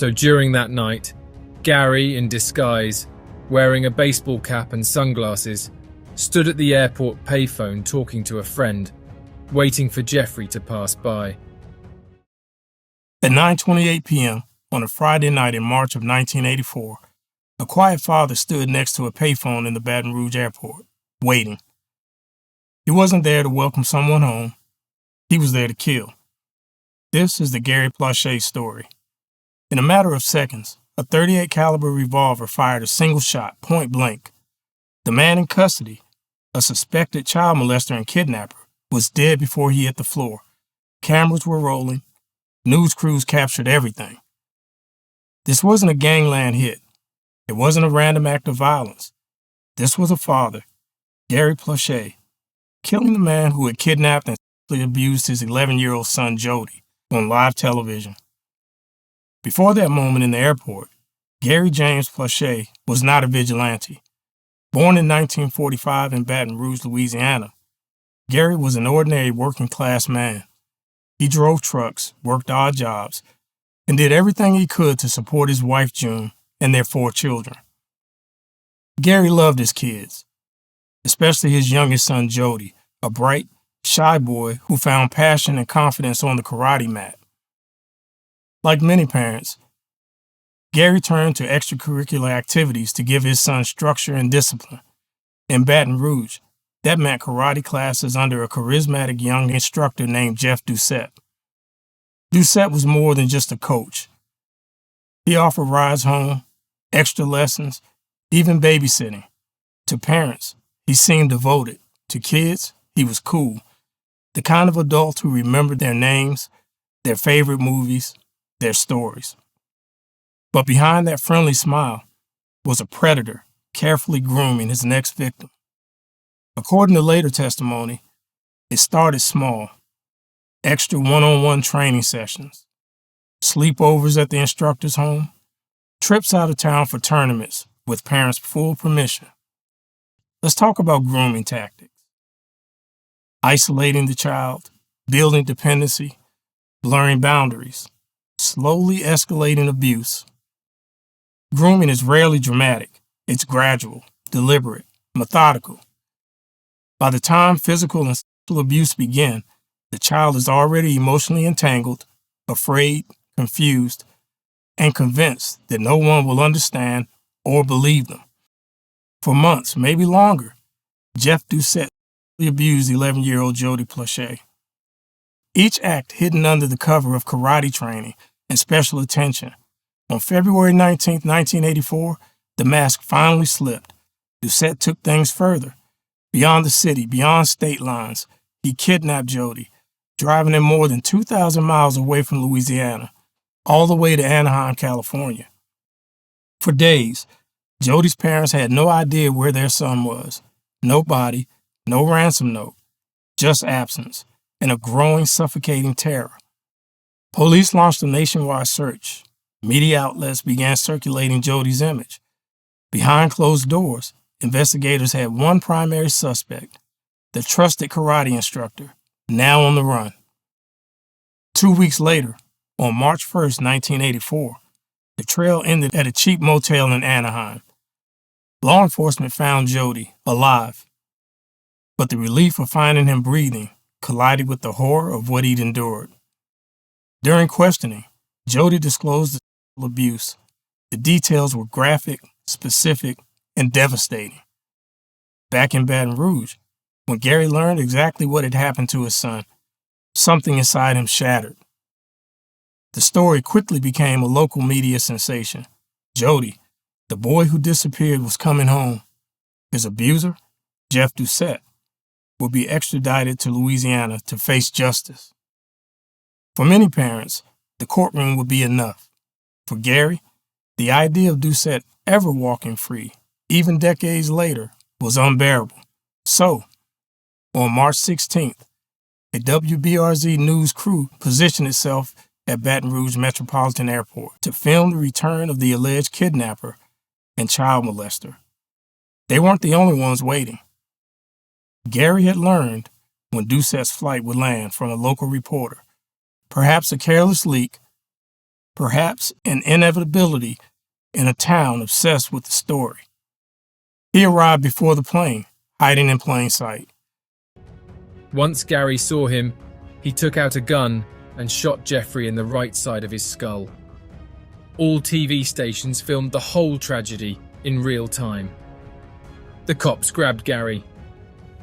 So during that night, Gary, in disguise, wearing a baseball cap and sunglasses, stood at the airport payphone talking to a friend, waiting for Jeffrey to pass by. At 9:28 p.m. on a Friday night in March of 1984, a quiet father stood next to a payphone in the Baton Rouge airport, waiting. He wasn't there to welcome someone home. He was there to kill. This is the Gary Plauché story. In a matter of seconds, a .38 caliber revolver fired a single shot, point blank. The man in custody, a suspected child molester and kidnapper, was dead before he hit the floor. Cameras were rolling. News crews captured everything. This wasn't a gangland hit. It wasn't a random act of violence. This was a father, Gary Plauché, killing the man who had kidnapped and sexually abused his 11-year-old son Jody on live television. Before that moment in the airport, Gary James Plauché was not a vigilante. Born in 1945 in Baton Rouge, Louisiana, Gary was an ordinary working-class man. He drove trucks, worked odd jobs, and did everything he could to support his wife June and their 4 children. Gary loved his kids, especially his youngest son Jody, a bright, shy boy who found passion and confidence on the karate mat. Like many parents, Gary turned to extracurricular activities to give his son structure and discipline. In Baton Rouge, that meant karate classes under a charismatic young instructor named Jeff Doucette. Doucette was more than just a coach. He offered rides home, extra lessons, even babysitting. To parents, he seemed devoted. To kids, he was cool. The kind of adult who remembered their names, their favorite movies, their stories. But behind that friendly smile was a predator carefully grooming his next victim. According to later testimony, it started small. Extra one-on-one training sessions, sleepovers at the instructor's home, trips out of town for tournaments with parents' full permission. Let's talk about grooming tactics. Isolating the child, building dependency, blurring boundaries, slowly escalating abuse. Grooming is rarely dramatic. It's gradual, deliberate, methodical. By the time physical and sexual abuse begin, the child is already emotionally entangled, afraid, confused, and convinced that no one will understand or believe them. For months, maybe longer, Jeff Doucette abused 11-year-old Jody Plauché. Each act hidden under the cover of karate training and special attention. On February 19, 1984, the mask finally slipped. Doucette took things further. Beyond the city, beyond state lines, he kidnapped Jody, driving him more than 2,000 miles away from Louisiana, all the way to Anaheim, California. For days, Jody's parents had no idea where their son was. No body, no ransom note, just absence, and a growing, suffocating terror. Police launched a nationwide search. Media outlets began circulating Jody's image. Behind closed doors, investigators had one primary suspect, the trusted karate instructor, now on the run. 2 weeks later, on March 1, 1984, the trail ended at a cheap motel in Anaheim. Law enforcement found Jody alive, but the relief of finding him breathing collided with the horror of what he'd endured. During questioning, Jody disclosed the sexual abuse. The details were graphic, specific, and devastating. Back in Baton Rouge, when Gary learned exactly what had happened to his son, something inside him shattered. The story quickly became a local media sensation. Jody, the boy who disappeared, was coming home. His abuser, Jeff Doucette, would be extradited to Louisiana to face justice. For many parents, the courtroom would be enough. For Gary, the idea of Doucette ever walking free, even decades later, was unbearable. So, on March 16th, a WBRZ news crew positioned itself at Baton Rouge Metropolitan Airport to film the return of the alleged kidnapper and child molester. They weren't the only ones waiting. Gary had learned when Doucette's flight would land from a local reporter. Perhaps a careless leak, perhaps an inevitability in a town obsessed with the story. He arrived before the plane, hiding in plain sight. Once Gary saw him, he took out a gun and shot Jeffrey in the right side of his skull. All TV stations filmed the whole tragedy in real time. The cops grabbed Gary.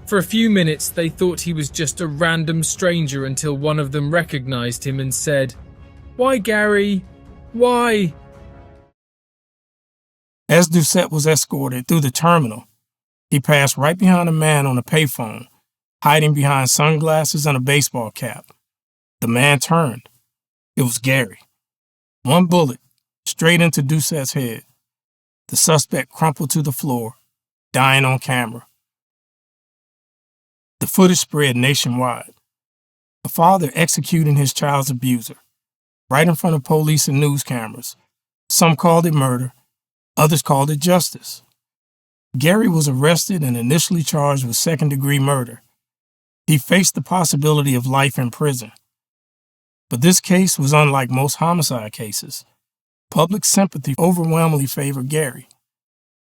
For a few minutes, they thought he was just a random stranger until one of them recognized him and said, "Why, Gary? Why?" As Doucette was escorted through the terminal, he passed right behind a man on a payphone, hiding behind sunglasses and a baseball cap. The man turned. It was Gary. One bullet, straight into Doucette's head. The suspect crumpled to the floor, dying on camera. The footage spread nationwide. A father executing his child's abuser, right in front of police and news cameras. Some called it murder, others called it justice. Gary was arrested and initially charged with second-degree murder. He faced the possibility of life in prison. But this case was unlike most homicide cases. Public sympathy overwhelmingly favored Gary.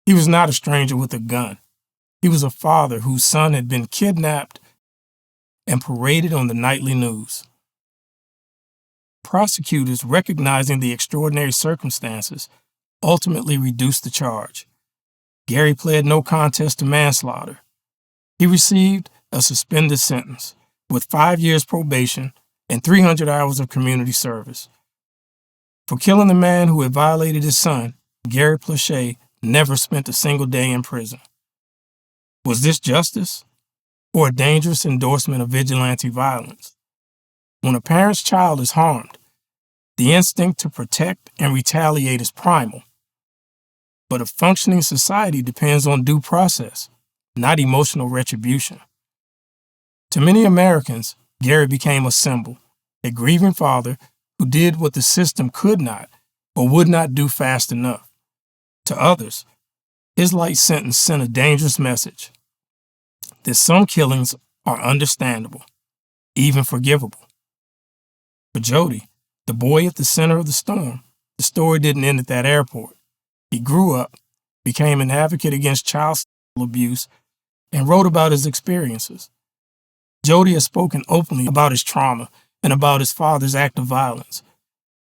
He was not a stranger with a gun. He was a father whose son had been kidnapped and paraded on the nightly news. Prosecutors, recognizing the extraordinary circumstances, ultimately reduced the charge. Gary pled no contest to manslaughter. He received a suspended sentence with 5 years probation and 300 hours of community service. For killing the man who had violated his son, Gary Plauché never spent a single day in prison. Was this justice or a dangerous endorsement of vigilante violence? When a parent's child is harmed, the instinct to protect and retaliate is primal. But a functioning society depends on due process, not emotional retribution. To many Americans, Gary became a symbol, a grieving father who did what the system could not or would not do fast enough. To others, his light sentence sent a dangerous message that some killings are understandable, even forgivable. For Jody, the boy at the center of the storm, the story didn't end at that airport. He grew up, became an advocate against child abuse, and wrote about his experiences. Jody has spoken openly about his trauma and about his father's act of violence.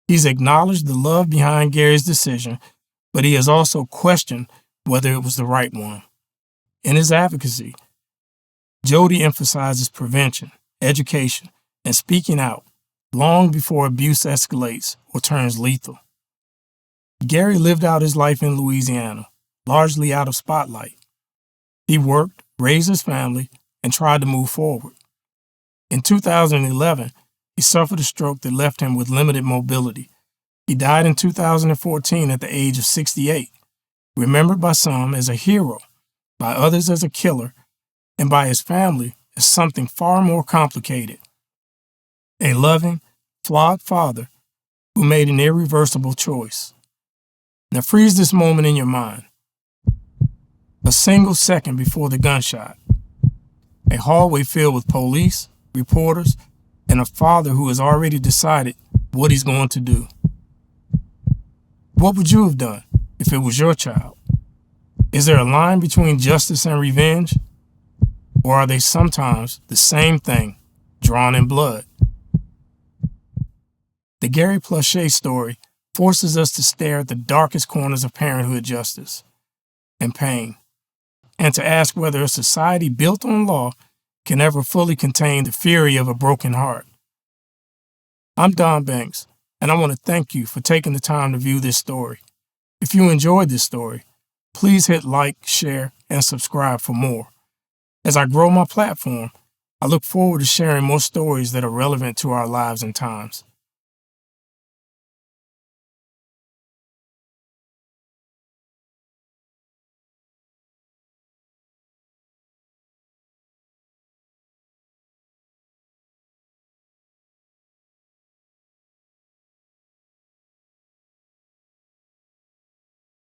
He's acknowledged the love behind Gary's decision, but he has also questioned whether it was the right one. In his advocacy, Jody emphasizes prevention, education, and speaking out long before abuse escalates or turns lethal. Gary lived out his life in Louisiana, largely out of spotlight. He worked, raised his family, and tried to move forward. In 2011, he suffered a stroke that left him with limited mobility. He died in 2014 at the age of 68, remembered by some as a hero, by others as a killer, and by his family as something far more complicated. A loving, flawed father who made an irreversible choice. Now freeze this moment in your mind. A single second before the gunshot. A hallway filled with police, reporters, and a father who has already decided what he's going to do. What would you have done if it was your child? Is there a line between justice and revenge? Or are they sometimes the same thing, drawn in blood? The Gary Plauché story forces us to stare at the darkest corners of parenthood justice and pain, and to ask whether a society built on law can ever fully contain the fury of a broken heart. I'm Don Banks, and I want to thank you for taking the time to view this story. If you enjoyed this story, please hit like, share, and subscribe for more. As I grow my platform, I look forward to sharing more stories that are relevant to our lives and times.